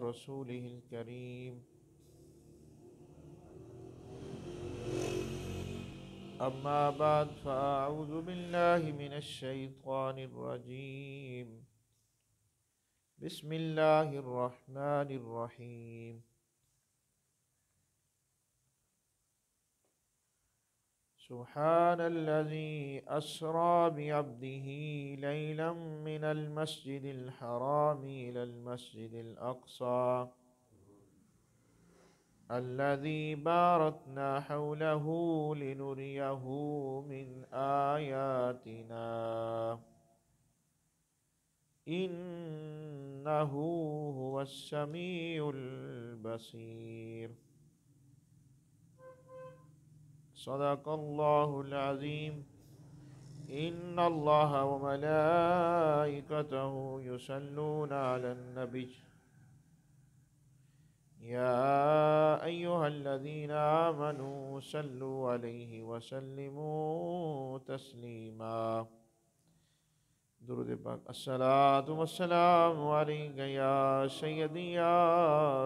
रसूलिहिल करीम। अम्मा बाद फ़अऊज़ु बिल्लाहि मिनश शैतानिर रजीम। बिस्मिल्लाहिर रहमानिर रहीम। सुब्हानल्लज़ी अस्रा बिअब्दिही लैलन मिनल मस्जिदिल हरामी इलल मस्जिदिल अक़सा अल्लज़ी बारकना हौलहू लिनुरियहू मिन आयातिना इन्नहू हुवस्समीउल बसीर। सदक़ल्लाहुल अज़ीम। इन्नल्लाहा व मलाइकतहू युसल्लूना अलन नबी या अय्युहल्लज़ीना आमनू सल्लु अलैहि व सल्लिमू तस्लीमा। दुरूद पाक। अस्सलातु वस्सलामु अलैका या सय्यदी या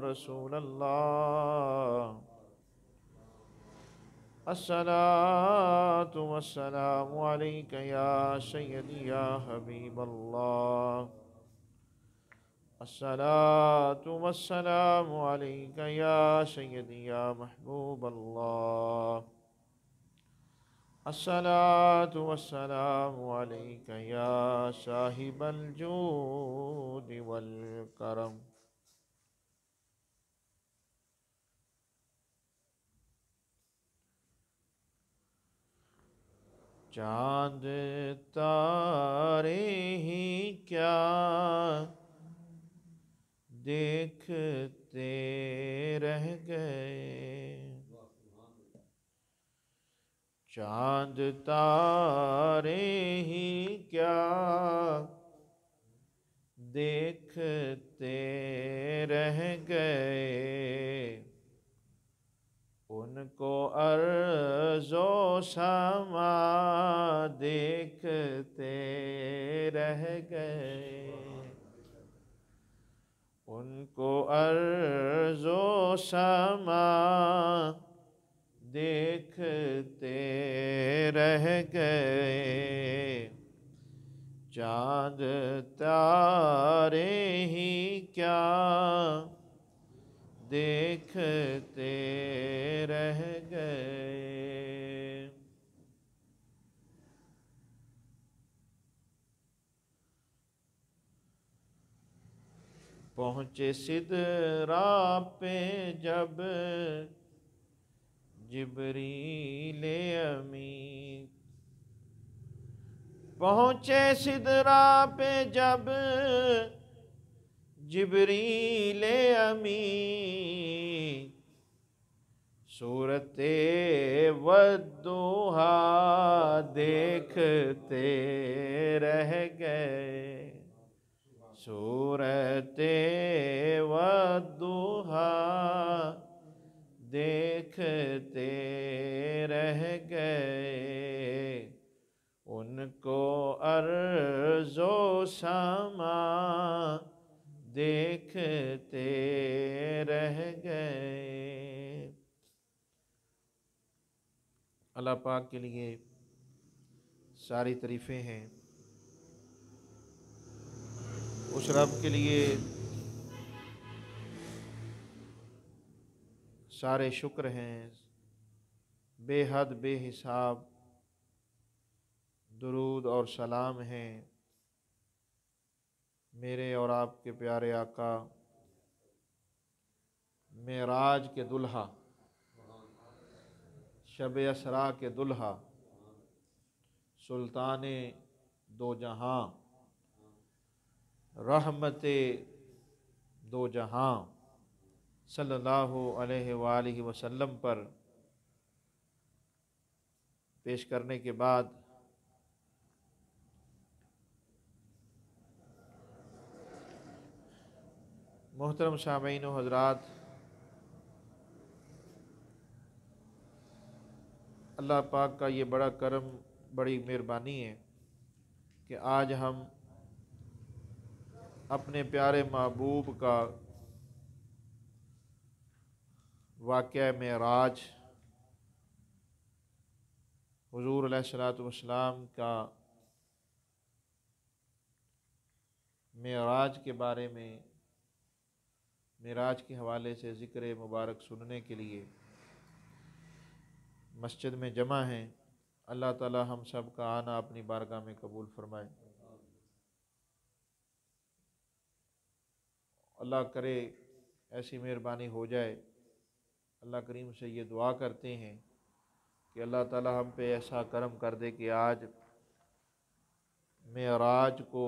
रसूलल्लाह। अस्सलातु वस्सलामु अलैका या सय्यदी या हबीबल्लाह। अस्सलातु वस्सलामु अलैका या सय्यदी या महबूबल्लाह। अस्सलातु वस्सलामु अलैका या साहिबल जूद वल करम। चाँद तारे ही क्या देखते रह गए। चाँद तारे ही क्या देखते रह गए। उनको अर्ज़ो समा देखते रह गए। उनको अर्ज़ो समा देखते रह गए। चाँद तारे ही क्या देखते रह गए। पहुँचे सिदरा पे जब जिब्रील अमीन। पहुँचे सिदरा पे जब जिब्रील अमीन। सूरते वद्दुहा देखते रह गए। सूरते वद्दुहा देखते रह गए। उनको अर्ज़ो समा देखते रह गए। अल्लाह पाक के लिए सारी तारीफ़ें हैं। उस रब के लिए सारे शुक्र हैं। बेहद बेहिसाब दुरूद और सलाम हैं मेरे और आपके प्यारे आका मेराज के दुल्हा, शब असरा के दुल्हा, सुल्ताने दो जहां, रहमते दो जहां सल्लल्लाहु अलैहि वसल्लम पर पेश करने के बाद मोहतरम सामीन व हज़रात, अल्लाह पाक का ये बड़ा करम, बड़ी मेहरबानी है कि आज हम अपने प्यारे महबूब का वाक़या मेराज, हुज़ूर अलैहिस्सलातु वस्सलाम का मेराज के बारे में, मेराज के हवाले से ज़िक्र मुबारक सुनने के लिए मस्जिद में जमा हैं। अल्लाह ताला हम सब का आना अपनी बारगाह में कबूल फरमाए। अल्लाह करे ऐसी मेहरबानी हो जाए। अल्लाह करीम से ये दुआ करते हैं कि अल्लाह ताला हम पे ऐसा करम कर दे कि आज मेराज को,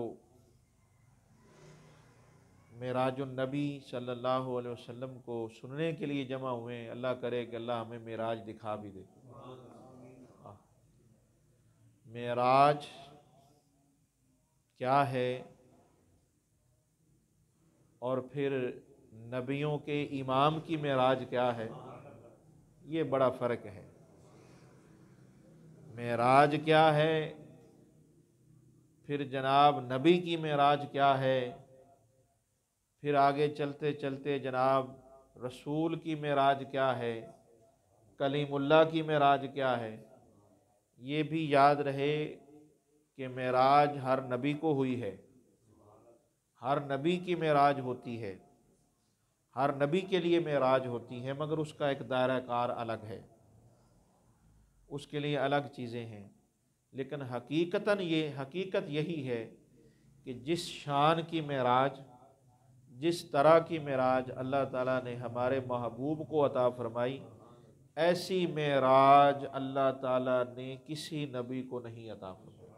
मेराजुन नबी सल्लल्लाहु अलैहि वसल्लम को सुनने के लिए जमा हुए हैं। अल्लाह करे कि अल्लाह हमें मेराज दिखा भी दे। मेराज क्या है और फिर नबियों के इमाम की मेराज क्या है, ये बड़ा फ़र्क है। मेराज क्या है, फिर जनाब नबी की मेराज क्या है, फिर आगे चलते चलते जनाब रसूल की मेराज क्या है, कलीमुल्लाह की मेराज क्या है। ये भी याद रहे कि मेराज हर नबी को हुई है, हर नबी की मेराज होती है, हर नबी के लिए मेराज होती है, मगर उसका एक दायरा कार अलग है, उसके लिए अलग चीज़ें हैं। लेकिन हकीकत यही है कि जिस शान की मेराज, जिस तरह की मेराज अल्लाह ताला ने हमारे महबूब को अता फरमाई, ऐसी मेराज अल्लाह ताला ने किसी नबी को नहीं अता फरमाई।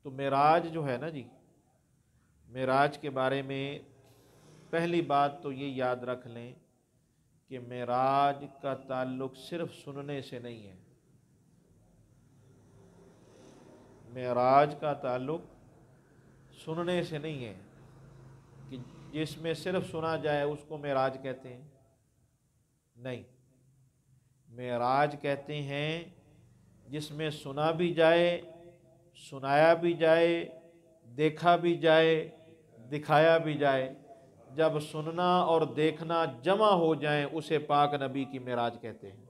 तो मेराज जो है ना जी, मेराज के बारे में पहली बात तो ये याद रख लें कि मेराज का ताल्लुक़ सिर्फ सुनने से नहीं है। मेराज का ताल्लुक़ सुनने से नहीं है कि जिसमें सिर्फ सुना जाए उसको मेराज कहते हैं, नहीं। मेराज कहते हैं जिसमें सुना भी जाए, सुनाया भी जाए, देखा भी जाए, दिखाया भी जाए। जब सुनना और देखना जमा हो जाए उसे पाक नबी की मेराज कहते हैं।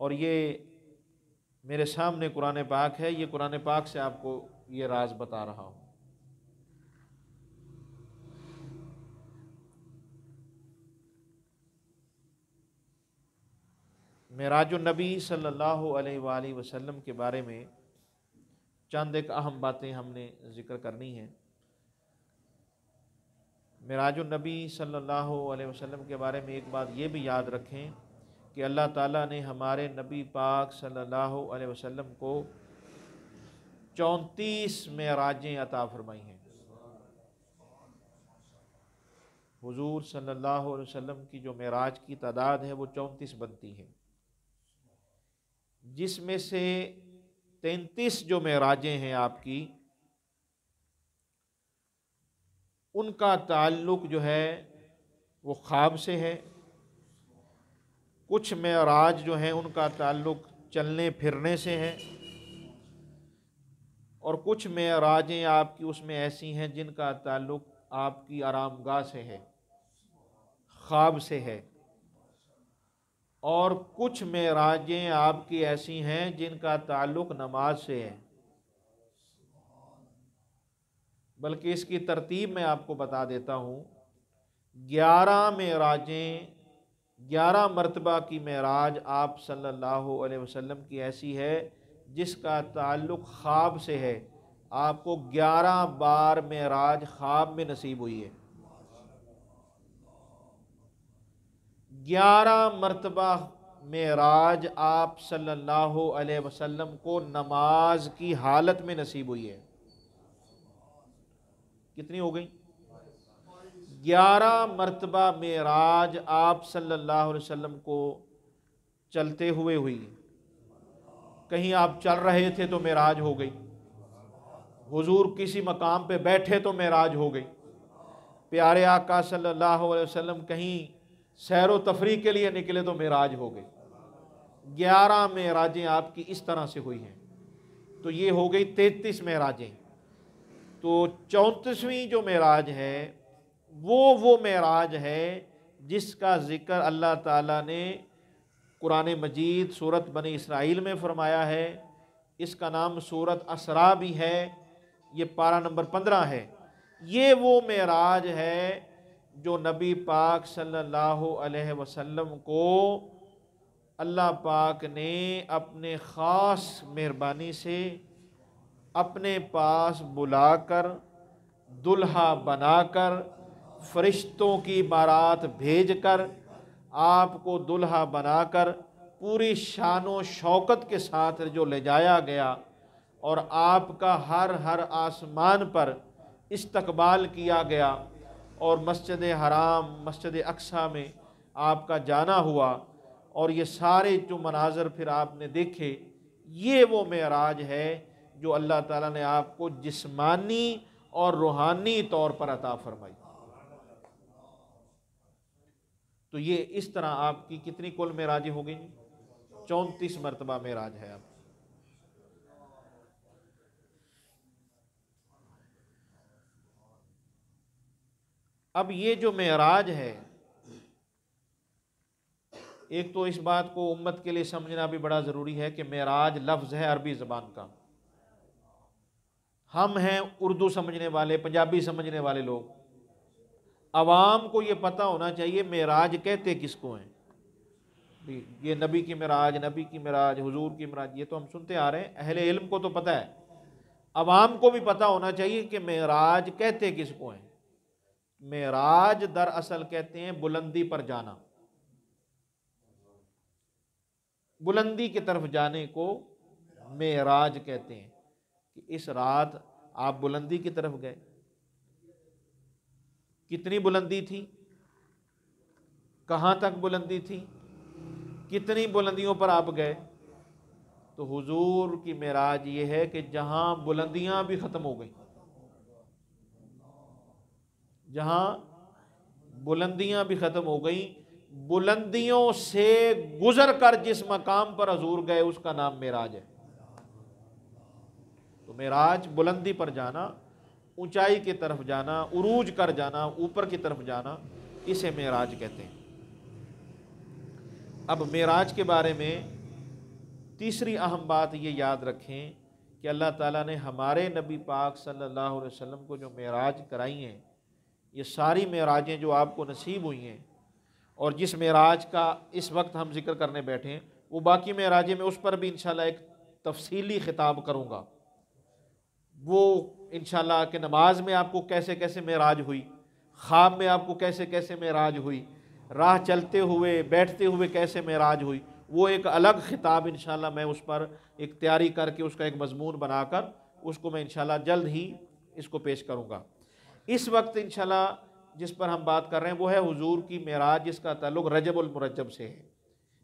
और ये मेरे सामने कुरान पाक है, ये कुरान पाक से आपको ये राज बता रहा हूँ। मेराजुन नबी सल्लल्लाहु अलैहि वसल्लम के बारे में चंद एक अहम बातें हमने ज़िक्र करनी है। मेराजुन नबी सल्लल्लाहु अलैहि वसल्लम के बारे में एक बात ये भी याद रखें कि अल्लाह ताला ने हमारे नबी पाक सल्लल्लाहु अलैहि वसल्लम को 34 मेराजें अता फरमाई हैं। हुजूर सल्लल्लाहु अलैहि वसल्लम की जो मेराज की तादाद है वो 34 बनती है, जिसमें से 33 जो मेराजें हैं आपकी, उनका ताल्लुक़ जो है वो ख्वाब से है। कुछ मेराज जो हैं उनका ताल्लुक़ चलने फिरने से है, और कुछ मेराजें आपकी उसमें ऐसी हैं जिनका ताल्लुक़ आपकी आरामगाह से है, ख्वाब से है। और कुछ मेराजें आपकी ऐसी हैं जिनका ताल्लुक़ नमाज से है। बल्कि इसकी तरतीब मैं आपको बता देता हूँ। 11 मेराजें, 11 मरतबा की मेराज आप सल्लल्लाहु अलैहि वसल्लम की ऐसी है जिसका ताल्लुक़ ख्वाब से है। आपको 11 बार मेराज ख्वाब में नसीब हुई है। 11 मरतबा मेराज आप सल्लल्लाहु अलैहि वसल्लम को नमाज की हालत में नसीब हुई है। कितनी हो गई? 11 मरतबा मेराज आप सल्लल्लाहु अलैहि वसल्लम को चलते हुए हुई। कहीं आप चल रहे थे तो मेराज हो गई, हुजूर किसी मकाम पे बैठे तो मेराज हो गई, प्यारे आका सल्लल्लाहु अलैहि वसल्लम कहीं सैर व तफरी के लिए निकले तो मेराज हो गई। 11 मेराजें आपकी इस तरह से हुई हैं। तो ये हो गई 33 मेराजें। तो 34वीं जो मेराज है वो मेराज है जिसका ज़िक्र अल्लाह ताला ने कुरान मजीद सूरत बनी इसराइल में फ़रमाया है। इसका नाम सूरत असरा भी है, ये पारा नंबर 15 है। ये वो मेराज है जो नबी पाक सल्लल्लाहु अलैहि वसल्लम को अल्लाह पाक ने अपने ख़ास मेहरबानी से अपने पास बुलाकर, दुल्हा बनाकर, फरिश्तों की बारात भेजकर, आपको दुल्हा बनाकर पूरी शानो शौकत के साथ जो ले जाया गया और आपका हर हर आसमान पर इस्तकबाल किया गया और मस्जिद हराम, मस्जिद अक्सा में आपका जाना हुआ और ये सारे जो मनाज़र फिर आपने देखे, ये वो मेराज है जो अल्लाह ताला ने आपको जिस्मानी और रूहानी तौर पर अता फरमाई। तो ये इस तरह आपकी कितनी कुल मेराजें हो गई? 34 मरतबा मेराज है। अब ये जो मेराज है, एक तो इस बात को उम्मत के लिए समझना भी बड़ा ज़रूरी है कि मेराज लफ्ज़ है अरबी ज़बान का। हम हैं उर्दू समझने वाले, पंजाबी समझने वाले लोग, अवाम को ये पता होना चाहिए मेराज कहते किसको हैं। ये नबी की मेराज, नबी की मेराज, हुजूर की मेराज, ये तो हम सुनते आ रहे हैं, अहले इल्म को तो पता है, अवाम को भी पता होना चाहिए कि मेराज कहते किसको हैं। मेराज दरअसल कहते हैं बुलंदी पर जाना, बुलंदी की तरफ जाने को मेराज कहते हैं कि इस रात आप बुलंदी की तरफ गए। कितनी बुलंदी थी, कहाँ तक बुलंदी थी, कितनी बुलंदियों पर आप गए? तो हुजूर की मेराज ये है कि जहाँ बुलंदियाँ भी ख़त्म हो गई, जहाँ बुलंदियाँ भी ख़त्म हो गई, बुलंदियों से गुजर कर जिस मकाम पर हजूर गए उसका नाम मेराज है। तो मेराज बुलंदी पर जाना, ऊंचाई की तरफ जाना, उरूज कर जाना, ऊपर की तरफ जाना, इसे मेराज कहते हैं। अब मेराज के बारे में तीसरी अहम बात ये याद रखें कि अल्लाह ताला ने हमारे नबी पाक सल्लल्लाहु अलैहि वसल्लम को जो मेराज कराई हैं, ये सारी मेराजें जो आपको नसीब हुई हैं और जिस मेराज का इस वक्त हम जिक्र करने बैठे हैं, वो बाकी मेराजें में उस पर भी इंशाल्लाह एक तफसीली खिताब करूँगा। वो इंशाल्लाह कि नमाज में आपको कैसे कैसे मेराज हुई, ख्वाब में आपको कैसे कैसे मेराज हुई, राह चलते हुए बैठते हुए कैसे मेराज हुई, वो एक अलग खिताब इंशाल्लाह मैं उस पर एक तैयारी करके उसका एक मजमून बनाकर उसको मैं इंशाल्लाह जल्द ही इसको पेश करूँगा। इस वक्त इंशाल्लाह जिस पर हम बात कर रहे हैं वो है हुजूर की मेराज, जिसका ताल्लुक़ रजबुल मुरज्जब से है,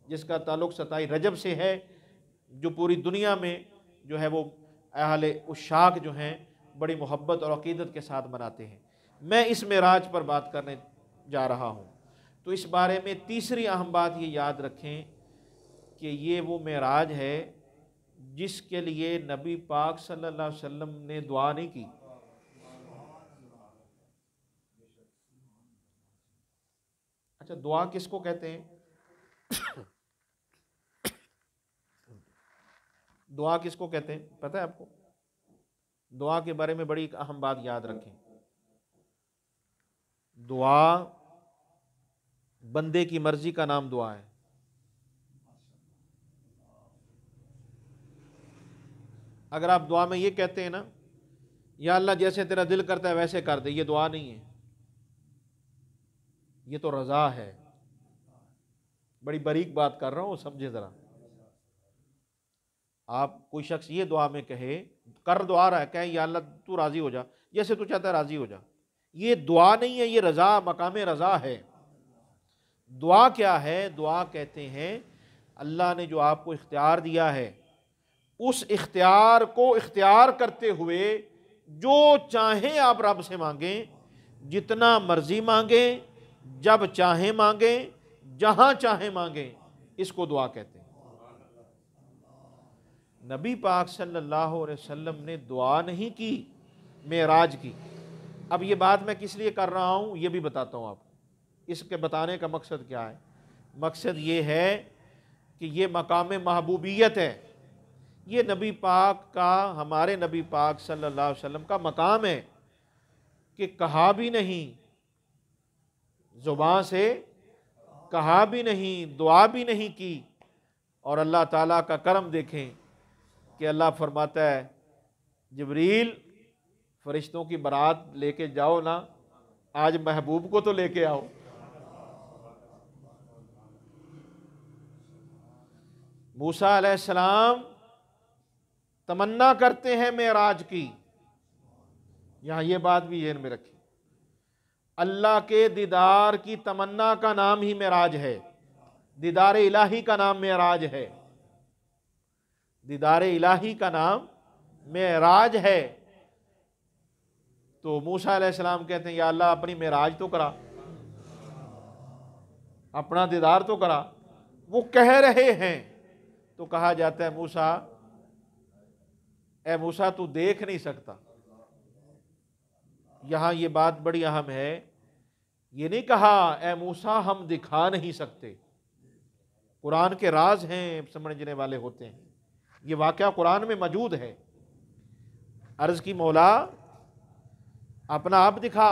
जिसका ताल्लुक़ 27 रजब से है, जो पूरी दुनिया में जो है वो अहले उशाक जो हैं बड़ी मोहब्बत और अक़ीदत के साथ मनाते हैं। मैं इस मेराज पर बात करने जा रहा हूँ। तो इस बारे में तीसरी अहम बात ये याद रखें कि ये वो मेराज है जिसके लिए नबी पाक सल्लल्लाहु अलैहि वसल्लम ने दुआ नहीं की। अच्छा, दुआ किसको कहते हैं? दुआ किसको कहते हैं पता है आपको? दुआ के बारे में बड़ी अहम बात याद रखें। दुआ बंदे की मर्जी का नाम दुआ है। अगर आप दुआ में ये कहते हैं ना, या अल्लाह जैसे तेरा दिल करता है वैसे कर दे, ये दुआ नहीं है, ये तो रज़ा है। बड़ी बारीक बात कर रहा हूँ, समझे ज़रा। आप कोई शख्स ये दुआ में कहे, कर दुआ रहा है, कहे या अल्लाह तू राज़ी हो जा, जैसे तू चाहता है राज़ी हो जा, ये दुआ नहीं है, ये रज़ा, मकाम रज़ा है। दुआ क्या है? दुआ कहते हैं अल्लाह ने जो आपको इख्तियार दिया है, उस इख्तियार को इख्तियार करते हुए जो चाहें आप रब से मांगें, जितना मर्जी मांगें, जब चाहें मांगें, जहां चाहें मांगें, इसको दुआ कहते हैं। नबी पाक सल्लल्लाहु अलैहि वसल्लम ने दुआ नहीं की मेराज की, अब ये बात मैं किस लिए कर रहा हूँ ये भी बताता हूँ आपको। इसके बताने का मकसद क्या है? मकसद ये है कि ये मकाम महबूबियत है, ये नबी पाक का, हमारे नबी पाक सल्लल्लाहु अलैहि वसल्लम का मकाम है कि कहा भी नहीं, ज़ुबान से कहा भी नहीं, दुआ भी नहीं की, और अल्लाह ताला का करम देखें कि अल्लाह फरमाता है जिब्रील फरिश्तों की बारात लेके जाओ ना, आज महबूब को तो लेके आओ। मूसा अलैहिस्सलाम तमन्ना करते हैं मेराज की। यहां ये बात भी ज़हन में रखिए, अल्लाह के दीदार की तमन्ना का नाम ही मेराज है, दीदार इलाही का नाम मेराज है, दीदार इलाही का नाम मेराज है। तो मूसा अलैहिस्सलाम कहते हैं या अल्लाह अपनी मेराज तो करा, अपना दीदार तो करा। वो कह रहे हैं तो कहा जाता है मूसा, ए मूसा तू देख नहीं सकता। यहां ये बात बड़ी अहम है, ये नहीं कहा ए मूसा हम दिखा नहीं सकते। कुरान के राज हैं, समझने वाले होते हैं, ये वाकया कुरान में मौजूद है। अर्ज की मौला अपना आप दिखा।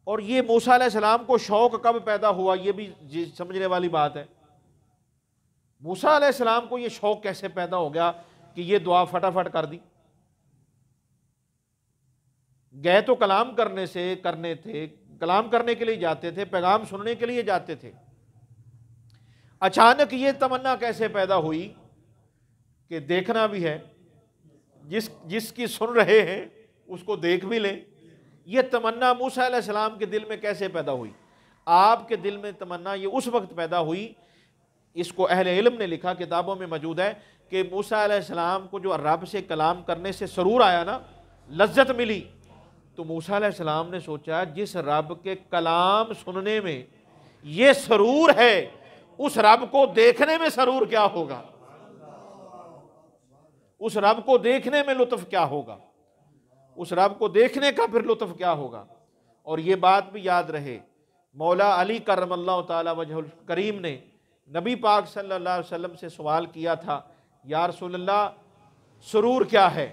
और ये मूसा अलैहिस्सलाम को शौक कब पैदा हुआ, ये भी समझने वाली बात है। मूसा अलैहिस्सलाम को ये शौक कैसे पैदा हो गया कि ये दुआ फटाफट कर दी? गए तो कलाम करने थे, कलाम करने के लिए जाते थे, पैगाम सुनने के लिए जाते थे। अचानक ये तमन्ना कैसे पैदा हुई कि देखना भी है, जिसकी सुन रहे हैं उसको देख भी लें। ये तमन्ना मूसा अलैहिस्सलाम के दिल में कैसे पैदा हुई? आपके दिल में तमन्ना ये उस वक्त पैदा हुई, इसको अहले इल्म ने लिखा, किताबों में मौजूद है कि मूसा अलैहिस्सलाम को जो रब से कलाम करने से सरूर आया ना, लज्जत मिली, तो मूसा अलैहिस्सलाम ने सोचा जिस रब के कलाम सुनने में ये सरूर है, उस रब को देखने में सरूर क्या होगा, उस रब को देखने में लुत्फ क्या होगा, उस रब को देखने का फिर लुत्फ क्या होगा। और ये बात भी याद रहे, मौला अली करमल्लाहु ताला वजहुल करीम ने नबी पाक सल्लल्लाहु अलैहि वसल्लम से सवाल किया था, या रसूलल्लाह सरूर क्या है,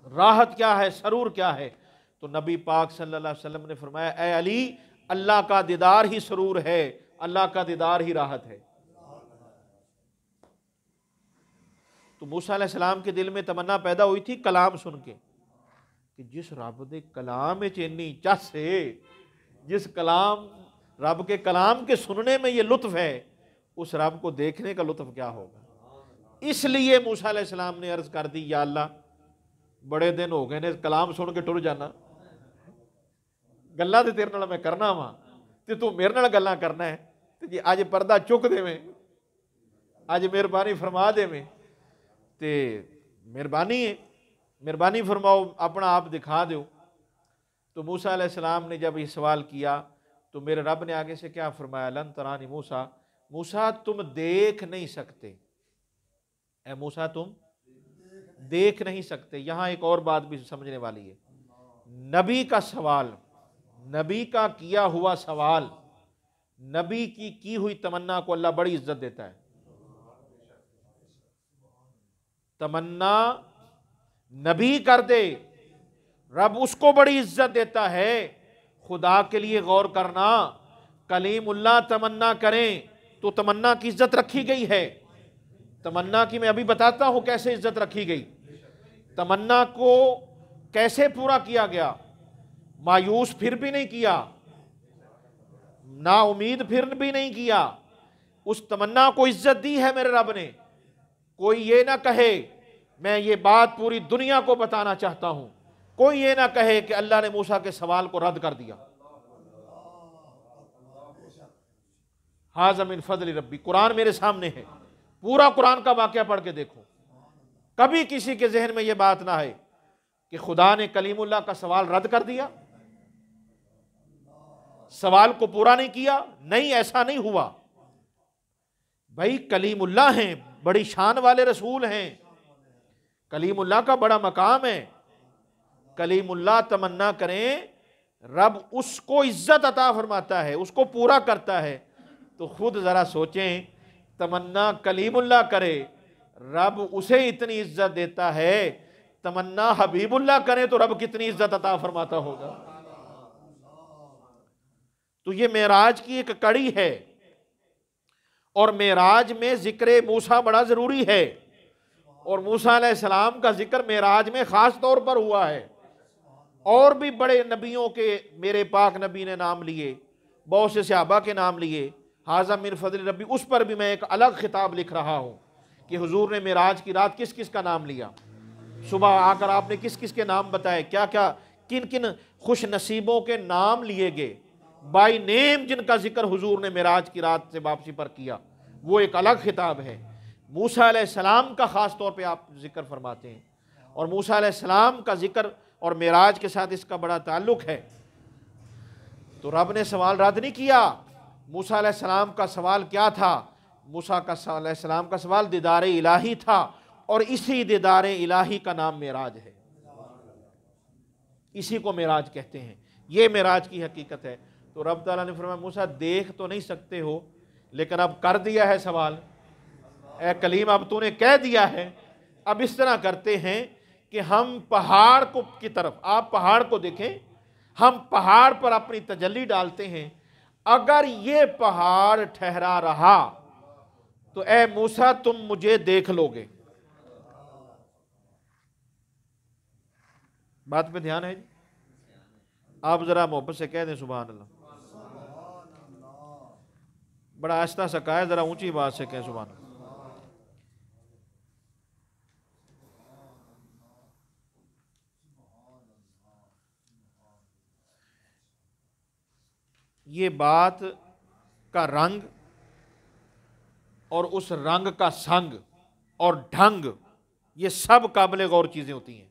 राहत क्या है, सरूर क्या है? तो नबी पाक सल्लल्लाहु अलैहि वसल्लम ने फरमाया, ए अली, अल्लाह का दीदार ही सरूर है, अल्लाह का दीदार ही राहत है। तो मूसा अलैहिस्सलाम के दिल में तमन्ना पैदा हुई थी कलाम सुन के, कि जिस रब दे कलाम में चेनी चस है, जिस कलाम रब के कलाम के सुनने में ये लुत्फ है, उस रब को देखने का लुत्फ क्या होगा। इसलिए मूसा अलैहिस्सलाम ने अर्ज कर दी, या अल्लाह बड़े दिन हो गए ने कलाम सुन के टुर जाना, गल्लां ते तेरे नाल मैं करना वा ते तू मेरे नाल गल्लां करना है, ते जे अज पर्दा चुक देवें, अज मेहरबानी फरमा देवें ते मेहरबानी है, मेहरबानी फरमाओ, अपना आप दिखा दो। तो मूसा अलैहिस्सलाम ने जब ये सवाल किया तो मेरे रब ने आगे से क्या फरमाया, लन तरानी मूसा, मूसा तुम देख नहीं सकते, ए मूसा तुम देख नहीं सकते। यहां एक और बात भी समझने वाली है, नबी का सवाल, नबी का किया हुआ सवाल, नबी की हुई तमन्ना को अल्लाह बड़ी इज्जत देता है। तमन्ना नबी कर दे, रब उसको बड़ी इज्जत देता है। खुदा के लिए गौर करना, कलीमुल्लाह तमन्ना करें तो तमन्ना की इज्जत रखी गई है। तमन्ना की मैं अभी बताता हूं कैसे इज्जत रखी गई। तमन्ना को कैसे पूरा किया गया, मायूस फिर भी नहीं किया, ना उम्मीद फिर भी नहीं किया, उस तमन्ना को इज्जत दी है मेरे रब ने। कोई ये ना कहे, मैं ये बात पूरी दुनिया को बताना चाहता हूं, कोई ये ना कहे कि अल्लाह ने मूसा के सवाल को रद्द कर दिया। हाज़ा मिन फज़ल रब्बी, कुरान मेरे सामने है, पूरा कुरान का वाक़या पढ़ के देखो। कभी किसी के जहन में यह बात ना है कि खुदा ने कलीमुल्लाह का सवाल रद्द कर दिया, सवाल को पूरा नहीं किया। नहीं, ऐसा नहीं हुआ। भाई कलीमुल्लाह हैं, बड़ी शान वाले रसूल हैं, कलीमुल्लाह का बड़ा मकाम है, कलीमुल्लाह तमन्ना करें, रब उसको इज्जत अता फरमाता है, उसको पूरा करता है। तो खुद ज़रा सोचें, तमन्ना कलीमुल्लाह करे, रब उसे इतनी इज्जत देता है, तमन्ना हबीबुल्लाह करे तो रब कितनी इज्जत अता फरमाता होगा। तो ये मेराज की एक कड़ी है, और मेराज में जिक्र मूसा बड़ा ज़रूरी है, और मूसा अलैहिस्सलाम का जिक्र मेराज में ख़ास तौर पर हुआ है। और भी बड़े नबियों के मेरे पाक नबी ने नाम लिए, बहुत से सहाबा के नाम लिए, हाज़ा मिन फ़ज़ल रब्बी, उस पर भी मैं एक अलग खिताब लिख रहा हूँ कि हुजूर ने मेराज की रात किस किस का नाम लिया, सुबह आकर आपने किस किस के नाम बताए, क्या क्या किन किन खुश नसीबों के नाम लिए गए, बाई नेम जिनका जिक्र हुजूर ने मेराज की रात से वापसी पर किया, वो एक अलग खिताब है। मूसा अलैहिस्सलाम का ख़ास तौर पे आप जिक्र फरमाते हैं, और मूसा अलैहिस्सलाम का जिक्र और मेराज के साथ इसका बड़ा ताल्लुक़ है। तो रब ने सवाल रद्द नहीं किया। मूसा अलैहिस्सलाम का सवाल क्या था? मूसा अलैहिस्सलाम का सवाल दीदार इलाही था, और इसी दीदार इलाही का नाम मेराज है, इसी को मेराज कहते हैं। ये मेराज की हकीकत है। तो रब ताला ने फरमाया, मूसा देख तो नहीं सकते हो, लेकिन अब कर दिया है सवाल, ए कलीम अब तूने कह दिया है। अब इस तरह करते हैं कि हम पहाड़ को की तरफ, आप पहाड़ को देखें, हम पहाड़ पर अपनी तजल्ली डालते हैं। अगर ये पहाड़ ठहरा रहा तो ए मूसा तुम मुझे देख लोगे। बात पे ध्यान है जी? आप जरा मोहब्बत से कह दें सुभान अल्लाह। बड़ा आहिस्ता सा कहा है, जरा ऊंची बात से कहें सुभान अल्लाह। ये बात का रंग और उस रंग का संग और ढंग, ये सब काबिल गौर चीजें होती हैं।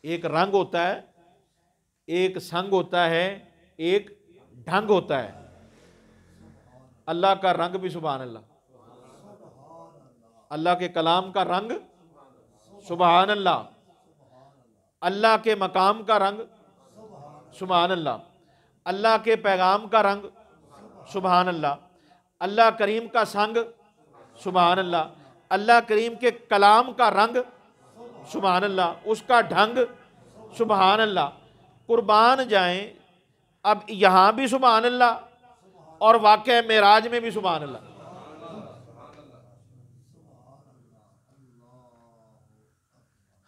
एक रंग होता है, एक संग होता है, एक ढंग होता है। अल्लाह का रंग भी सुभान अल्लाह, अल्लाह के कलाम का रंग सुभान अल्लाह, अल्लाह के मकाम का रंग सुभान अल्लाह, अल्लाह के पैगाम का रंग सुभान अल्लाह, अल्लाह करीम का संग सुभान अल्लाह, अल्लाह करीम के कलाम का रंग सुभान अल्लाह, उसका ढंग सुभान अल्लाह। कुर्बान जाएं, अब यहाँ भी सुभान अल्लाह और वाक़या मेराज में भी सुभान अल्लाह।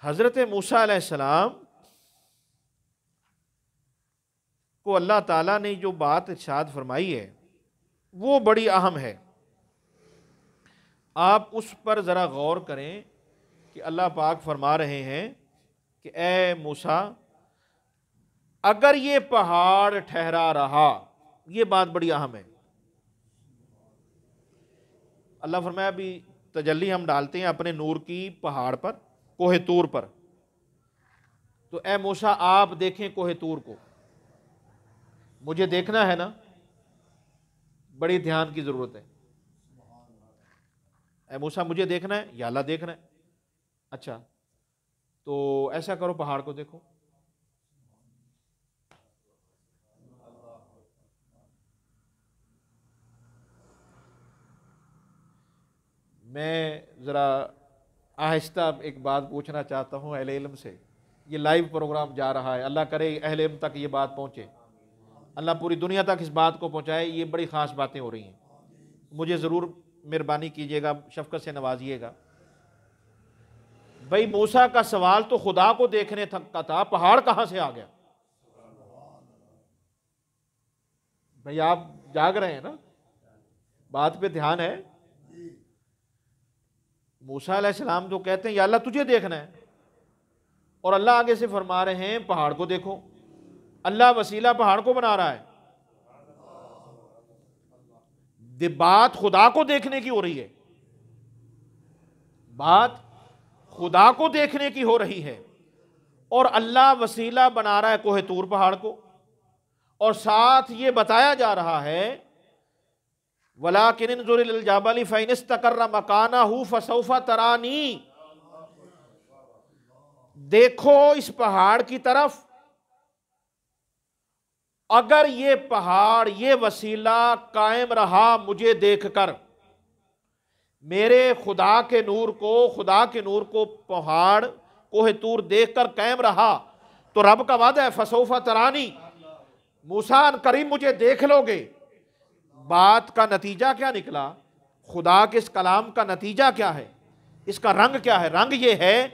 हज़रत मूसा अलैहिस्सलाम को अल्लाह ताला ने जो बात इरशाद फरमाई है वो बड़ी अहम है। आप उस पर ज़रा गौर करें कि अल्लाह पाक फरमा रहे हैं कि ए मूसा, अगर ये पहाड़ ठहरा रहा, ये बात बड़ी अहम है। अल्लाह फरमाया अभी तजल्ली हम डालते हैं अपने नूर की पहाड़ पर, कोहे तूर पर। तो ए मूसा आप देखें कोहे तूर को, मुझे देखना है ना, बड़ी ध्यान की जरूरत है। ए मूसा मुझे देखना है या अल्लाह देखना है? अच्छा, तो ऐसा करो, पहाड़ को देखो। मैं ज़रा आहिस्ता एक बात पूछना चाहता हूँ अहले इल्म से। ये लाइव प्रोग्राम जा रहा है, अल्लाह करे अहले इल्म तक ये बात पहुँचे, अल्लाह पूरी दुनिया तक इस बात को पहुँचाए। ये बड़ी ख़ास बातें हो रही हैं, मुझे ज़रूर मेहरबानी कीजिएगा, शफ़क़त से नवाजिएगा। भाई मूसा का सवाल तो खुदा को देखने तक का था, पहाड़ कहाँ से आ गया? भाई आप जाग रहे हैं ना, बात पे ध्यान है। मूसा अलैहिस्सलाम जो कहते हैं या अल्लाह तुझे देखना है, और अल्लाह आगे से फरमा रहे हैं पहाड़ को देखो। अल्लाह वसीला पहाड़ को बना रहा है। बात खुदा को देखने की हो रही है, बात खुदा को देखने की हो रही है, और अल्लाह वसीला बना रहा है कोहे तूर पहाड़ को। और साथ ये बताया जा रहा है वलाकिन इंजुर इलल जबल फइन इस्तक़र्र मकानहु फसौफ़ तरानी, देखो इस पहाड़ की तरफ, अगर ये पहाड़, ये वसीला कायम रहा मुझे देखकर, मेरे खुदा के नूर को पहाड़ कोहे तूर देखकर कायम रहा, तो रब का वादा है फसौफा तरानी, मूसा करीम मुझे देख लोगे। बात का नतीजा क्या निकला? खुदा के इस कलाम का नतीजा क्या है? इसका रंग क्या है? रंग ये है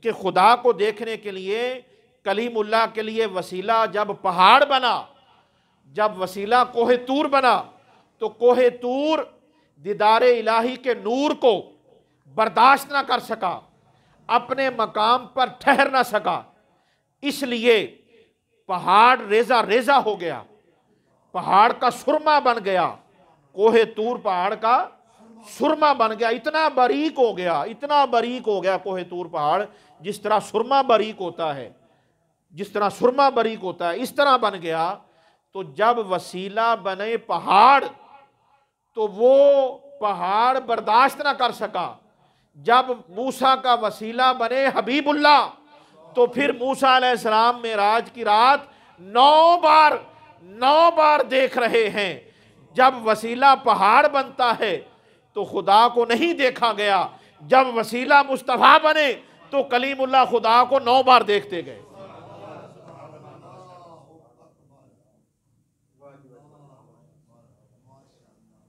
कि खुदा को देखने के लिए, कलीमुल्लाह के लिए वसीला जब पहाड़ बना, जब वसीला कोहे तूर बना, तो कोहे तूर दीदारे इलाही के नूर को बर्दाश्त ना कर सका, अपने मकाम पर ठहर ना सका, इसलिए पहाड़ रेजा रेजा हो गया, पहाड़ का सुरमा बन गया। कोहे तूर पहाड़ का सुरमा बन गया, इतना बारीक हो गया, इतना बारीक हो गया कोहे तूर पहाड़, जिस तरह सुरमा बारीक होता है, जिस तरह सुरमा बारीक होता है, इस तरह बन गया। तो जब वसीला बने पहाड़, तो वो पहाड़ बर्दाश्त ना कर सका। जब मूसा का वसीला बने हबीबुल्लाह, तो फिर मूसा अलैहिस्सलाम मेराज की रात 9 बार देख रहे हैं। जब वसीला पहाड़ बनता है तो खुदा को नहीं देखा गया, जब वसीला मुस्तफा बने तो कलीमुल्लाह खुदा को 9 बार देखते गए।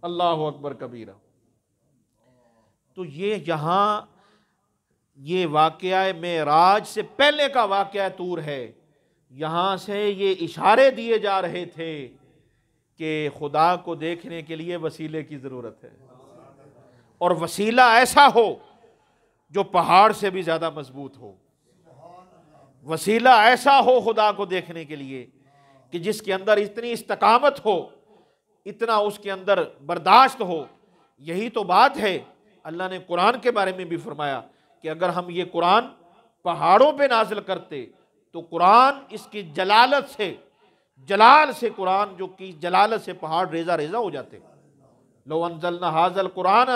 अल्लाहु अकबर कबीरा। तो ये यहां ये वाकया मेराज से पहले का वाकया तूर है। यहां से ये इशारे दिए जा रहे थे कि खुदा को देखने के लिए वसीले की जरूरत है, और वसीला ऐसा हो जो पहाड़ से भी ज्यादा मजबूत हो। वसीला ऐसा हो खुदा को देखने के लिए कि जिसके अंदर इतनी इस्तकामत हो, इतना उसके अंदर बर्दाश्त हो। यही तो बात है। अल्लाह ने कुरान के बारे में भी फरमाया कि अगर हम ये कुरान पहाड़ों पे नाजिल करते तो कुरान इसकी जलालत से, जलाल से, कुरान जो कि जलालत से पहाड़ रेजा रेजा हो जाते। लो अंज़लना हाज़ल कुरान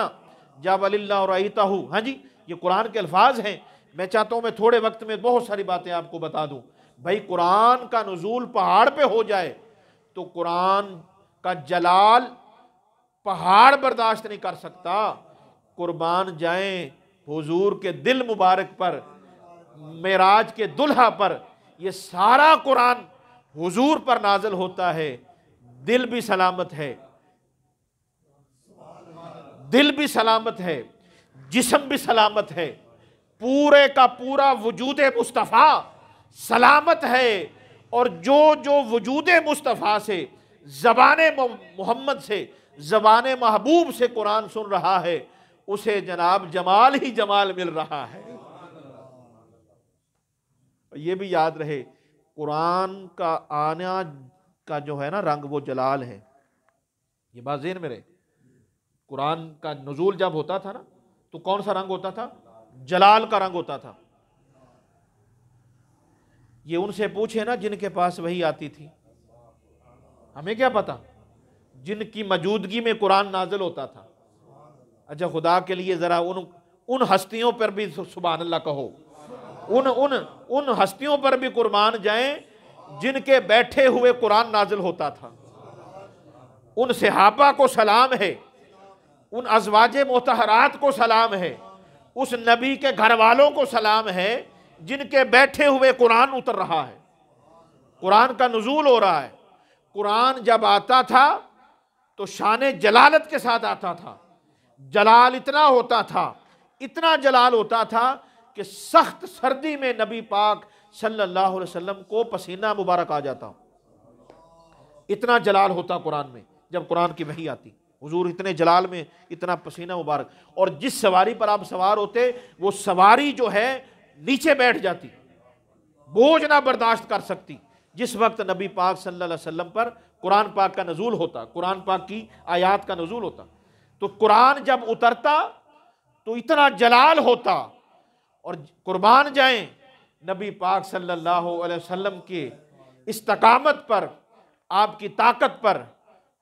जबलिल्लाहु रअयतहु। हाँ जी, ये कुरान के अल्फाज हैं। मैं चाहता हूँ मैं थोड़े वक्त में बहुत सारी बातें आपको बता दूँ। भाई कुरान का नुज़ूल पहाड़ पे हो जाए तो कुरान का जलाल पहाड़ बर्दाश्त नहीं कर सकता। कुर्बान जाएं हुजूर के दिल मुबारक पर, मेराज के दुल्हा पर, ये सारा कुरान हुजूर पर नाज़िल होता है। दिल भी सलामत है, दिल भी सलामत है, जिस्म भी सलामत है, पूरे का पूरा वजूद मुस्तफ़ा सलामत है। और जो जो वजूद मुस्तफ़ा से, ज़बाने मोहम्मद से, ज़बाने महबूब से कुरान सुन रहा है, उसे जनाब जमाल ही जमाल मिल रहा है। ये भी याद रहे, कुरान का आना का जो है ना रंग, वो जलाल है। ये बात ज़हन में रहे। कुरान का नुज़ूल जब होता था ना, तो कौन सा रंग होता था? जलाल का रंग होता था। ये उनसे पूछे ना जिनके पास वही आती थी, हमें क्या पता, जिनकी मौजूदगी में कुरान नाजिल होता था। अच्छा, खुदा के लिए जरा उन हस्तियों पर भी सुभान अल्लाह कहो, उन हस्तियों पर भी कुर्बान जाएं जिनके बैठे हुए कुरान नाजिल होता था। उन सहाबा को सलाम है, उन अज़वाजे मोतहरात को सलाम है, उस नबी के घर वालों को सलाम है जिनके बैठे हुए कुरान उतर रहा है, कुरान का नुज़ूल हो रहा है। कुरान जब आता था तो शान जलालत के साथ आता था। जलाल इतना होता था, इतना जलाल होता था कि सख्त सर्दी में नबी पाक सल्लल्लाहु अलैहि वसल्लम को पसीना मुबारक आ जाता। इतना जलाल होता कुरान में जब कुरान की वही आती। हुजूर इतने जलाल में इतना पसीना मुबारक, और जिस सवारी पर आप सवार होते वो सवारी जो है नीचे बैठ जाती, बोझ ना बर्दाश्त कर सकती। जिस वक्त नबी पाक सल्लल्लाहु अलैहि वसल्लम पर कुरान पाक का नज़ूल होता, कुरान पाक की आयात का नज़ूल होता, तो कुरान जब उतरता तो इतना जलाल होता। और कुर्बान जाएं नबी पाक सल्लल्लाहु अलैहि वसल्लम के इस्तकामत पर, आपकी ताकत पर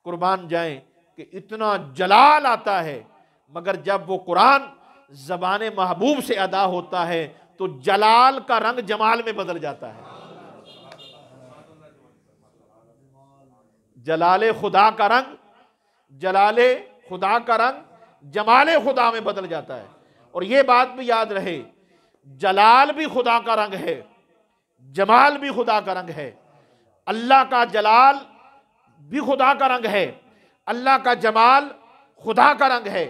कुर्बान जाएं कि इतना जलाल आता है। मगर जब वो कुरान ज़बाने महबूब से अदा होता है तो जलाल का रंग जमाल में बदल जाता है। जलाले खुदा का रंग, जलाले खुदा का रंग जमाले खुदा में बदल जाता है। और यह बात भी याद रहे, जलाल भी खुदा का रंग है, जमाल भी खुदा का रंग है। अल्लाह का जलाल भी खुदा का रंग है, अल्लाह का जमाल खुदा का रंग है।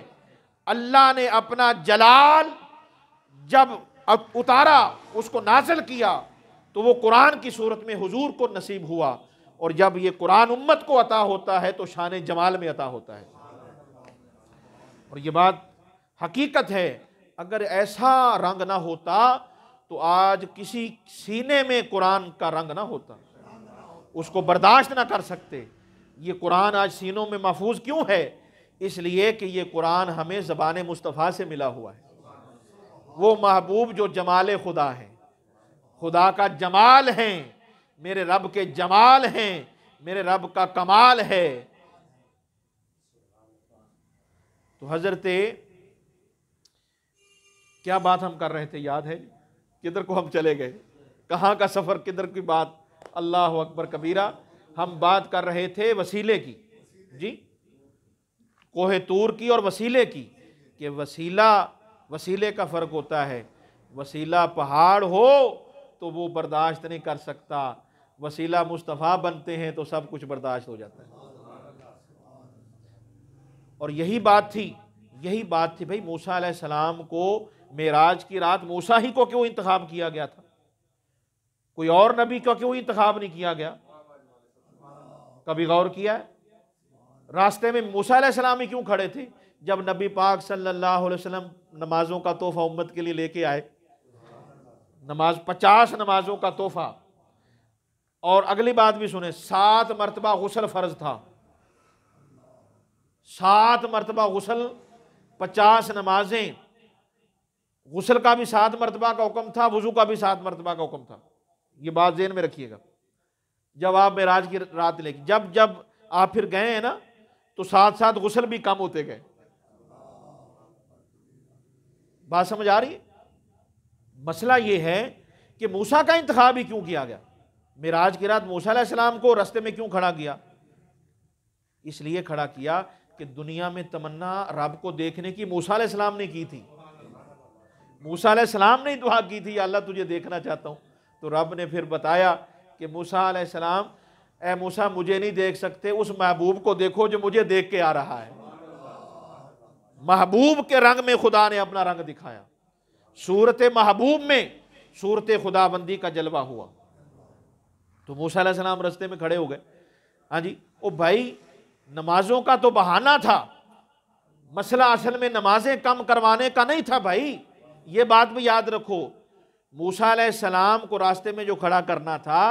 अल्लाह ने अपना जलाल जब उतारा, उसको नाज़िल किया, तो वो कुरान की सूरत में हुजूर को नसीब हुआ। और जब ये कुरान उम्मत को अता होता है तो शान जमाल में अता होता है। और ये बात हकीकत है, अगर ऐसा रंग ना होता तो आज किसी सीने में कुरान का रंग ना होता, उसको बर्दाश्त ना कर सकते। ये कुरान आज सीनों में महफूज क्यों है? इसलिए कि ये कुरान हमें ज़बान मुस्तफ़ा से मिला हुआ है। वो महबूब जो जमाल खुदा है, खुदा का जमाल हैं, मेरे रब के जमाल हैं, मेरे रब का कमाल है। तो हजरत, क्या बात हम कर रहे थे, याद है? किधर को हम चले गए, कहाँ का सफ़र, किधर की बात? अल्लाह अकबर कबीरा। हम बात कर रहे थे वसीले की, जी, कोहे तूर की और वसीले की, कि वसीले का फ़र्क होता है। वसीला पहाड़ हो तो वो बर्दाश्त नहीं कर सकता, वसीला मुस्तफ़ा बनते हैं तो सब कुछ बर्दाश्त हो जाता है। और यही बात थी भाई, मूसा अलैहिस्सलाम को मेराज की रात मूसा ही को क्यों इंतखाब किया गया था? कोई और नबी का क्यों इंतखाब नहीं किया गया? कभी गौर किया है? रास्ते में मूसा अलैहिस्सलाम ही क्यों खड़े थे जब नबी पाक सल्लल्लाहु अलैहि वसल्लम नमाजों का तोहफा उम्मत के लिए लेके आए? नमाज 50 नमाजों का तोहफा। और अगली बात भी सुने, 7 मरतबा गुस्ल फर्ज था, 7 मरतबा गुस्ल, 50 नमाजें। गुस्ल का भी 7 मरतबा का हुक्म था, वजू का भी 7 मरतबा का हुक्म था। ये बात ज़हन में रखिएगा। जब आप मेराज की रात लेके जब आप फिर गए हैं ना, तो 7 गुस्ल भी कम होते गए। बात समझ आ रही है? मसला ये है कि मूसा का इंतखाब ही क्यों किया गया? मेराज की रात मूसा अलैहिस्सलाम को रास्ते में क्यों खड़ा किया? इसलिए खड़ा किया कि दुनिया में तमन्ना रब को देखने की मूसा अलैहिस्सलाम ने की थी। मूसा अलैहिस्सलाम ने दुआ की थी, अल्लाह तुझे देखना चाहता हूं। तो रब ने फिर बताया कि मूसा अलैहिस्सलाम, ए मूसा, मुझे नहीं देख सकते, उस महबूब को देखो जो मुझे देख के आ रहा है। महबूब के रंग में खुदा ने अपना रंग दिखाया, सूरत महबूब में सूरत खुदाबंदी का जलवा हुआ। तो मूसा अलैहिस्सलाम रास्ते में खड़े हो गए। हाँ जी, ओ भाई, नमाजों का तो बहाना था, मसला असल में नमाजें कम करवाने का नहीं था भाई। ये बात भी याद रखो, मूसा अलैहिस्सलाम को रास्ते में जो खड़ा करना था,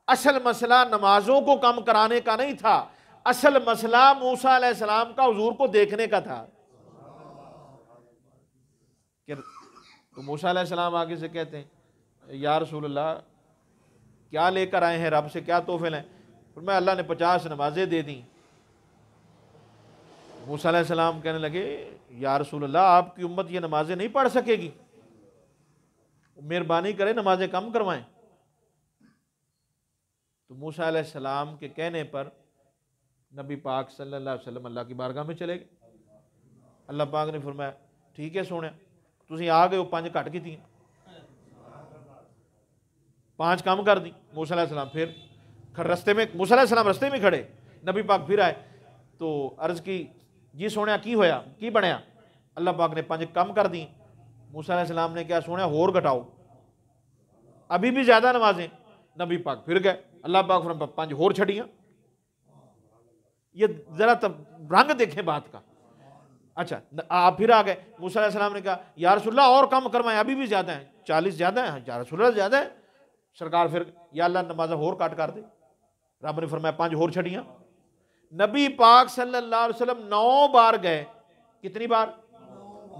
असल मसला नमाजों को कम कराने का नहीं था, असल मसला मूसा अलैहिस्सलाम का हुजूर को देखने का था। तो मूसा अलैहिस्सलाम आगे से कहते हैं, या रसूलल्लाह, क्या लेकर आए हैं, रब से क्या तोहफे लाए? फिर मैं, अल्लाह ने 50 नमाजें दे दी। मूसा अलैहिस्सलाम कहने लगे, या रसूलल्लाह, आपकी उम्मत ये नमाजें नहीं पढ़ सकेगी, मेहरबानी करें नमाजें कम करवाएं। तो मूसा अलैहिस्सलाम के कहने पर नबी पाक सल्लल्लाहु अलैहि वसल्लम अल्लाह की बारगाह में चले गए। अल्लाह पाक ने फरमाया, ठीक है सोने, तुसीं आ गए हो, 5 घट की 5 कम कर दी। मूसा अलैहिस्सलाम फिर रस्ते में, मूसा अलैहिस्सलाम रस्ते में खड़े, नबी पाक फिर आए तो अर्ज की, जी सोने की होया, की बनया? अल्लाह पाक ने 5 कम कर दी। मूसा अलैहिस्सलाम ने क्या, सोने होर घटाओ, अभी भी ज्यादा नमाजें। नबी पाक फिर गए, अल्लाह पाक फरमाया 5 होर छड़ियां। ये जरा तब रंग देखें बात का। अच्छा, आप फिर आ गए। मूसा अलैहिस्सलाम ने कहा, या रसूलल्लाह और कम करवाएं, अभी भी ज्यादा है, 40 ज्यादा है। या रसूलल्लाह ज्यादा है। सरकार फिर, या अल्लाह नमाज़ होर काट कर दे। रब ने फरमाया 5 होर छड़ियां। नबी पाक सल्लल्लाहु अलैहि वसल्लम 9 बार गए। कितनी बार?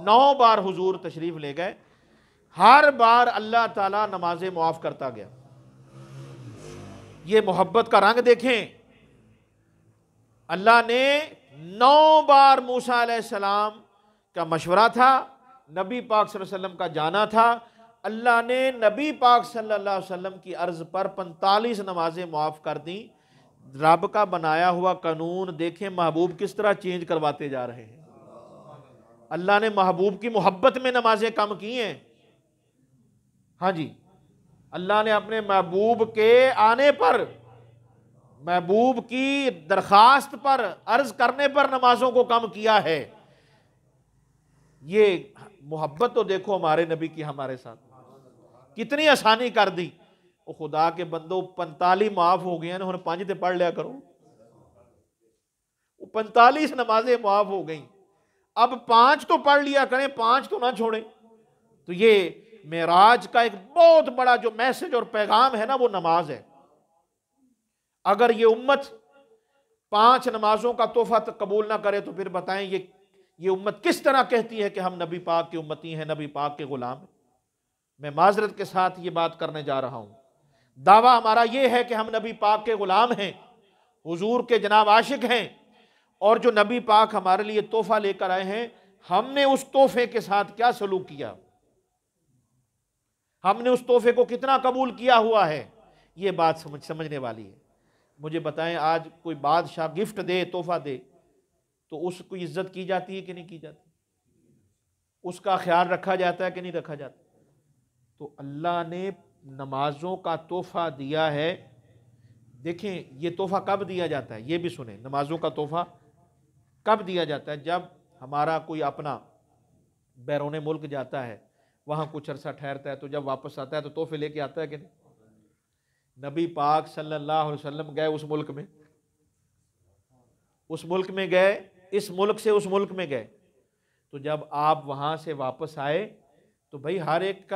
9 बार हुजूर तशरीफ ले गए। हर बार अल्लाह ताला नमाजें मुआफ करता गया। ये मोहब्बत का रंग देखें। अल्लाह ने 9 बार मूसा अलैहिस्सलाम का मशवरा था, नबी पाक सल्लल्लाहु अलैहि वसल्लम का जाना था, अल्लाह ने नबी पाक सल्लल्लाहु अलैहि वसल्लम की अर्ज पर 45 नमाजें माफ़ कर दी। रब का बनाया हुआ कानून देखें, महबूब किस तरह चेंज करवाते जा रहे हैं। अल्लाह ने महबूब की मोहब्बत में नमाजें कम की हैं। हाँ जी, अल्लाह ने अपने महबूब के आने पर, महबूब की दरखास्त पर, अर्ज करने पर नमाजों को कम किया है। ये मोहब्बत तो देखो हमारे नबी की हमारे साथ, कितनी आसानी कर दी। वो खुदा के बंदो 45 माफ हो गए, उन्होंने 5 तो पढ़ लिया करो। वो 45 नमाजें माफ हो गई, अब 5 तो पढ़ लिया करें, 5 तो ना छोड़े। तो ये मेराज का एक बहुत बड़ा जो मैसेज और पैगाम है ना, वो नमाज है। अगर ये उम्मत 5 नमाजों का तोहफा कबूल ना करे तो फिर बताएं ये उम्मत किस तरह कहती है कि हम नबी पाक की उम्मती हैं, नबी पाक के गुलाम हैं। मैं माजरत के साथ ये बात करने जा रहा हूं। दावा हमारा ये है कि हम नबी पाक के गुलाम हैं, हुजूर के जनाब आशिक हैं, और जो नबी पाक हमारे लिए तोहफा लेकर आए हैं, हमने उस तोहफे के साथ क्या सलूक किया, हमने उस तोहफे को कितना कबूल किया हुआ है, ये बात समझने वाली है। मुझे बताएं, आज कोई बादशाह गिफ्ट दे, तोहफा दे, तो उसको इज्जत की जाती है कि नहीं की जाती? उसका ख्याल रखा जाता है कि नहीं रखा जाता? तो अल्लाह ने नमाजों का तोहफा दिया है। देखें, ये तोहफा कब दिया जाता है, ये भी सुने। नमाजों का तोहफा कब दिया जाता है? जब हमारा कोई अपना बैरून मुल्क जाता है, वहां कुछ अरसा ठहरता है, तो जब वापस आता है तो तोहफे लेके आता है कि नहीं? नबी पाक सल्लल्लाहु अलैहि वसल्लम गए उस मुल्क में, उस मुल्क में गए, इस मुल्क से उस मुल्क में गए, तो जब आप वहां से वापस आए तो भाई हर एक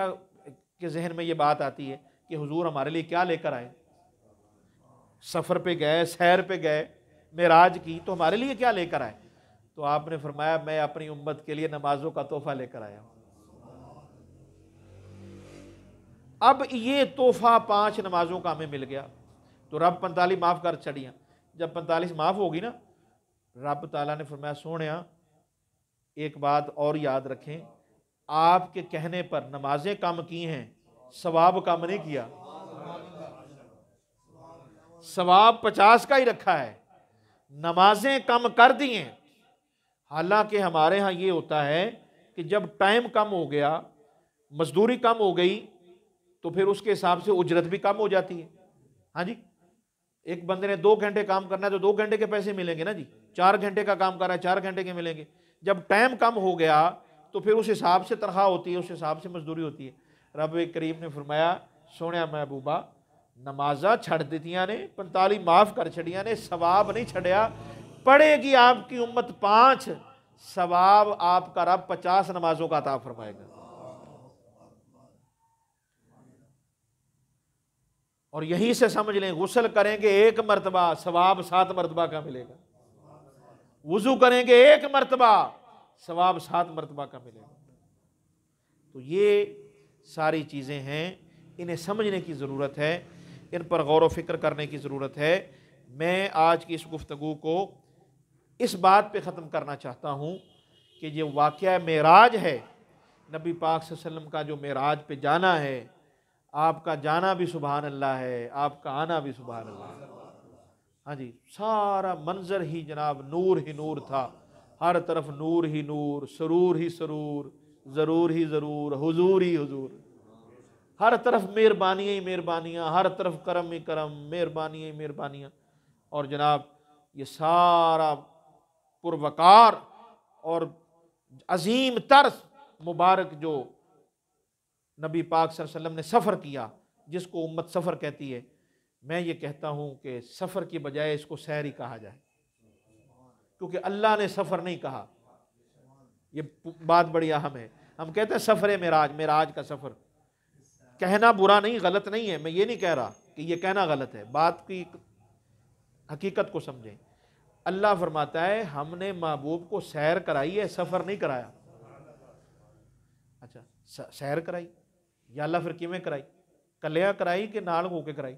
के जहन में ये बात आती है कि हुजूर हमारे लिए क्या लेकर आए। सफ़र पे गए, सैर पे गए, मेराज की, तो हमारे लिए क्या लेकर आए? तो आपने फरमाया, मैं अपनी उम्मत के लिए नमाजों का तोहफा लेकर आया हूं। अब ये तोहफा 5 नमाजों का हमें मिल गया, तो रब 45 माफ़ कर चढ़िया। जब 45 माफ़ होगी ना, रब ताला ने फरमाया, सोनिया एक बात और याद रखें, आपके कहने पर नमाजें कम की हैं, सवाब कम नहीं किया। सवाब 50 का ही रखा है, नमाजें कम कर दी हैं। हालांकि हमारे यहाँ ये होता है कि जब टाइम कम हो गया, मजदूरी कम हो गई, तो फिर उसके हिसाब से उजरत भी कम हो जाती है। हाँ जी, एक बंदे ने 2 घंटे काम करना है तो 2 घंटे के पैसे मिलेंगे ना जी। 4 घंटे का काम कर रहा है, 4 घंटे के मिलेंगे। जब टाइम कम हो गया तो फिर उस हिसाब से तनख्वाह होती है, उस हिसाब से मजदूरी होती है। रब करीम ने फरमाया, सोनिया महबूबा, नमाजा छड़ दितियां ने, 45 माफ कर छड़िया ने, सवाब नहीं छड़िया। पढ़ेगी आपकी उम्मत 5, सवाब आपका रब 50 नमाजों का अता फरमाएगा। और यहीं से समझ लें, गुस्ल करेंगे 1 मरतबा, सवाब 7 मरतबा का मिलेगा। वुजू करेंगे 1 मरतबा, सवाब 7 मरतबा का मिलेगा। तो ये सारी चीज़ें हैं, इन्हें समझने की ज़रूरत है, इन पर गौर व फिक्र करने की ज़रूरत है। मैं आज की इस गुफ्तगू को इस बात पे ख़त्म करना चाहता हूँ कि ये वाक़या मेराज है, नबी पाक सल्लल्लाहु अलैहि वसल्लम का जो मेराज पे जाना है, आपका जाना भी सुभान अल्लाह है, आपका आना भी सुभान अल्लाह है। हाँ जी, सारा मंजर ही जनाब नूर ही नूर था, हर तरफ नूर ही नूर, सरूर ही सरूर, ज़रूर ही ज़रूर, हुजूर ही हुजूर, हर तरफ मेहरबानियाँ ही मेहरबानियाँ, हर तरफ करम ही करम, मेहरबानियाँ ही मेहरबानियाँ। और जनाब ये सारा पुरवकार और अजीम तर्स मुबारक जो नबी पाक सल्लल्लाहु अलैहि वसल्लम ने सफ़र किया, जिसको उम्मत सफ़र कहती है, मैं ये कहता हूँ कि सफ़र की बजाय इसको सैर ही कहा जाए, क्योंकि अल्लाह ने सफ़र नहीं कहा। ये बात बड़ी अहम है। हम कहते हैं सफ़र मेराज, मेराज का सफ़र कहना बुरा नहीं, गलत नहीं है, मैं ये नहीं कह रहा कि ये कहना गलत है। बात की हकीकत को समझें। अल्लाह फरमाता है, हमने महबूब को सैर कराई है, सफ़र नहीं कराया। अच्छा, सैर कराई या अल्लाह फिर किमें कराई? कलिया कराई कि नाल होके कराई?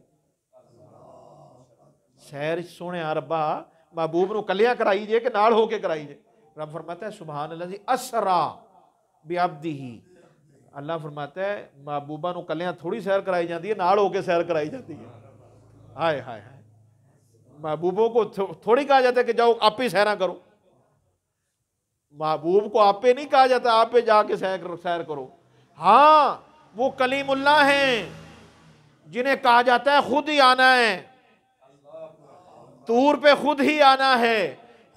सैर सोने रब्बा महबूब को कलिया कराई जे कि नाल होके कराई जे? रब फरमाता है, सुभान अल्लाह जी असरा बिअब्दिही, अल्लाह फरमाता है महबूबा नू कलियां थोड़ी सैर कराई जाती है, नाल होके सैर कराई जाती है। हाय हाय हाय, महबूबों को थोड़ी कहा जाता है कि जाओ आप ही सैरा करो। महबूब को आप पे नहीं कहा जाता आप पे जाके सैर करो। हाँ, वो कलीमुल्लाह हैं जिन्हें कहा जाता है खुद ही आना है, तूर पे खुद ही आना है,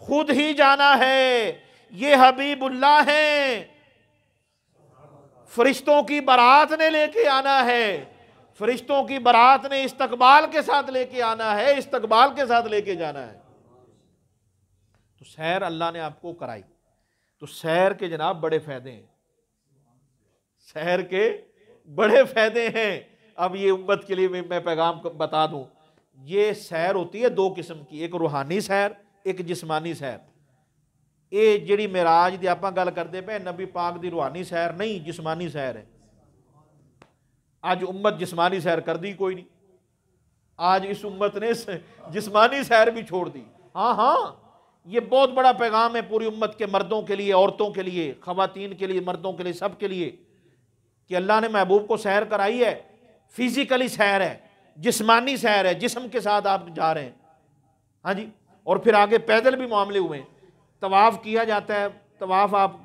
खुद ही जाना है। ये हबीबुल्लाह हैं, फरिश्तों की बारात ने लेके आना है, फरिश्तों की बारात ने इस्तकबाल के साथ लेके आना है, इस्तकबाल के साथ लेके जाना है। तो सैर अल्लाह ने आपको कराई। तो सैर के जनाब बड़े फायदे हैं, सैर के बड़े फायदे हैं। अब ये उम्मत के लिए मैं पैगाम बता दूं, ये सैर होती है दो किस्म की, एक रूहानी सैर, एक जिस्मानी सैर। ये जिहड़ी मेराज दी आपां गल करदे पे नबी पाक दी रूहानी सैर नहीं, जिस्मानी सैर है। आज उम्मत जिस्मानी सैर कर दी कोई नहीं, आज इस उम्मत ने जिस्मानी सैर भी छोड़ दी। हाँ हाँ, ये बहुत बड़ा पैगाम है पूरी उम्मत के, मर्दों के लिए, औरतों के लिए, खवातीन के लिए, मर्दों के लिए, सब के लिए, कि अल्लाह ने महबूब को सैर कराई है। फिजिकली सैर है, जिस्मानी सैर है, जिस्म के साथ आप जा रहे हैं। हाँ जी, और फिर आगे पैदल भी मामले हुए। तवाफ किया जाता है, तवाफ आप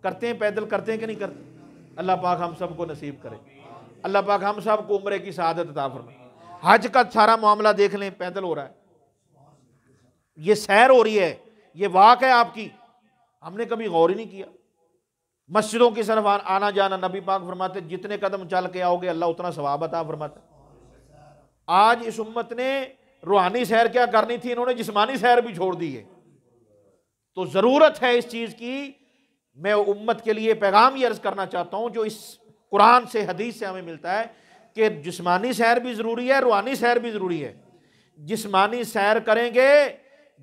करते हैं, पैदल करते हैं कि नहीं करते? अल्लाह पाक हम सबको नसीब करे, अल्लाह पाक हम सब को उम्रे की सआदत अता फरमाए। हज का सारा मामला देख लें, पैदल हो रहा है, ये सैर हो रही है, ये वाक है आपकी। हमने कभी गौर ही नहीं किया। मस्जिदों की तरफ आना जाना, नबी पाक फरमाते जितने कदम चल के आओगे अल्लाह उतना सवाब अता फरमाता। आज इस उम्मत ने रूहानी सैर क्या करनी थी, इन्होंने जिस्मानी सैर भी छोड़ दी है। तो जरूरत है इस चीज की। मैं उम्मत के लिए पैगाम ये अर्ज करना चाहता हूं, जो इस कुरान से, हदीस से हमें मिलता है कि जिस्मानी सैर भी जरूरी है, रूहानी सैर भी जरूरी है। जिस्मानी सैर करेंगे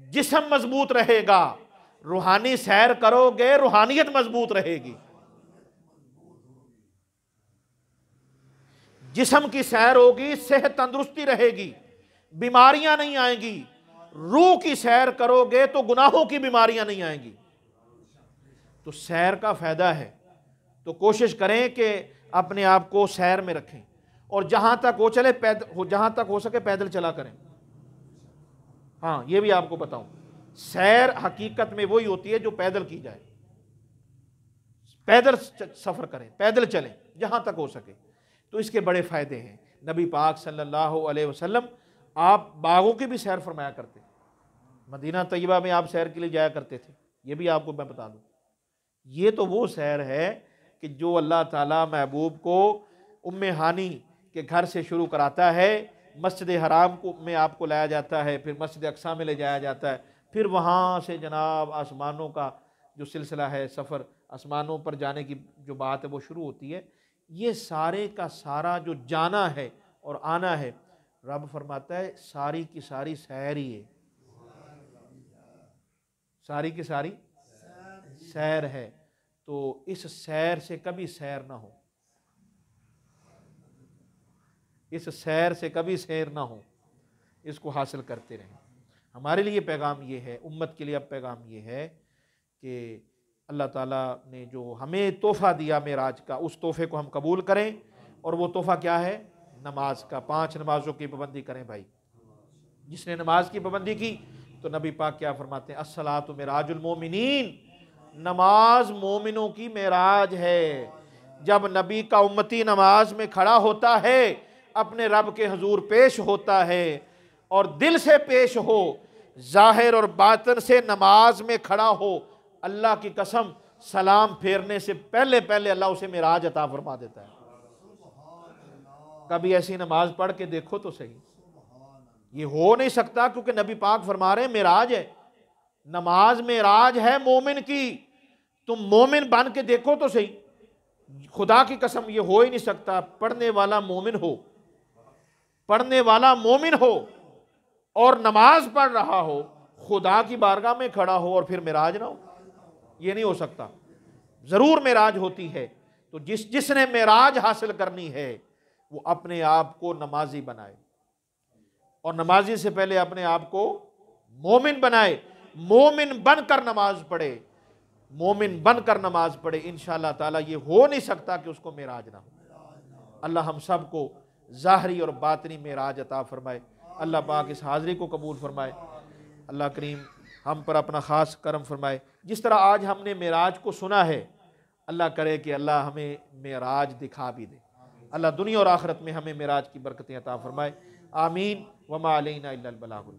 जिस्म मजबूत रहेगा, रूहानी सैर करोगे रूहानियत मजबूत रहेगी। जिस्म की सैर होगी, सेहत तंदुरुस्ती रहेगी, बीमारियां नहीं आएंगी। रूह की सैर करोगे तो गुनाहों की बीमारियां नहीं आएंगी। तो सैर का फायदा है। तो कोशिश करें कि अपने आप को सैर में रखें, और जहां तक हो चले पैदल, जहां तक हो सके पैदल चला करें। हाँ, ये भी आपको बताऊं, सैर हकीकत में वही होती है जो पैदल की जाए। पैदल सफर करें, पैदल चलें जहां तक हो सके। तो इसके बड़े फायदे हैं। नबी पाक सल्लल्लाहु अलैहि वसल्लम आप बागों की भी सैर फरमाया करते, मदीना तैयबा में आप सैर के लिए जाया करते थे। ये भी आपको मैं बता दूं, ये तो वो सैर है कि जो अल्लाह ताला महबूब को उम्मे हानी के घर से शुरू कराता है, मस्जिद हराम को में आपको लाया जाता है, फिर मस्जिद अक्सा में ले जाया जाता है, फिर वहाँ से जनाब आसमानों का जो सिलसिला है, सफ़र आसमानों पर जाने की जो बात है वो शुरू होती है। ये सारे का सारा जो जाना है और आना है, रब फरमाता है सारी की सारी सैर ही है, सारी की सारी सैर है। तो इस सैर से कभी सैर ना हो, इस सैर से कभी सैर ना हो, इसको हासिल करते रहें। हमारे लिए पैगाम ये है, उम्मत के लिए अब पैगाम ये है कि अल्लाह ताला ने जो हमें तोहफ़ा दिया मेराज का, उस तोहफ़े को हम कबूल करें। और वो तोहफ़ा क्या है? नमाज का। 5 नमाज़ों की पाबंदी करें भाई। जिसने नमाज की पाबंदी की तो नबी पाक क्या फरमाते हैं? अस्सलातु मेराजुल मोमिनीन, नमाज मोमिनों की मेराज है। जब नबी का उम्मती नमाज में खड़ा होता है, अपने रब के हुजूर पेश होता है, और दिल से पेश हो, जाहिर और बातिन से नमाज में खड़ा हो, अल्लाह की कसम सलाम फेरने से पहले पहले अल्लाह उसे मेराज अता फरमा देता है। कभी ऐसी नमाज पढ़ के देखो तो सही। ये हो नहीं सकता, क्योंकि नबी पाक फरमा रहे हैं मेराज है, नमाज मेराज है मोमिन की। तुम मोमिन बन के देखो तो सही। खुदा की कसम ये हो ही नहीं सकता, पढ़ने वाला मोमिन हो, पढ़ने वाला मोमिन हो और नमाज पढ़ रहा हो, खुदा की बारगाह में खड़ा हो और फिर मेराज ना हो, ये नहीं हो सकता। जरूर मेराज होती है। तो जिसने मेराज हासिल करनी है वो अपने आप को नमाजी बनाए, और नमाजी से पहले अपने आप को मोमिन बनाए। मोमिन बनकर नमाज पढ़े, मोमिन बनकर नमाज पढ़े, इंशाअल्लाह ताला ये हो नहीं सकता कि उसको मेराज ना हो। अल्लाह हम सब को ज़ाहरी और बातनी मेराज अता फरमाए। अल्लाह पाक इस हाज़री को कबूल फरमाए। अल्लाह करीम हम पर अपना ख़ास करम फरमाए। जिस तरह आज हमने मेराज को सुना है, अल्लाह करे कि अल्लाह हमें मेराज दिखा भी दे। अल्लाह दुनिया और आखिरत में हमें मेराज की बरकतें अता फरमाए। आमीन। वमा अलैना इल्लल बलागुल।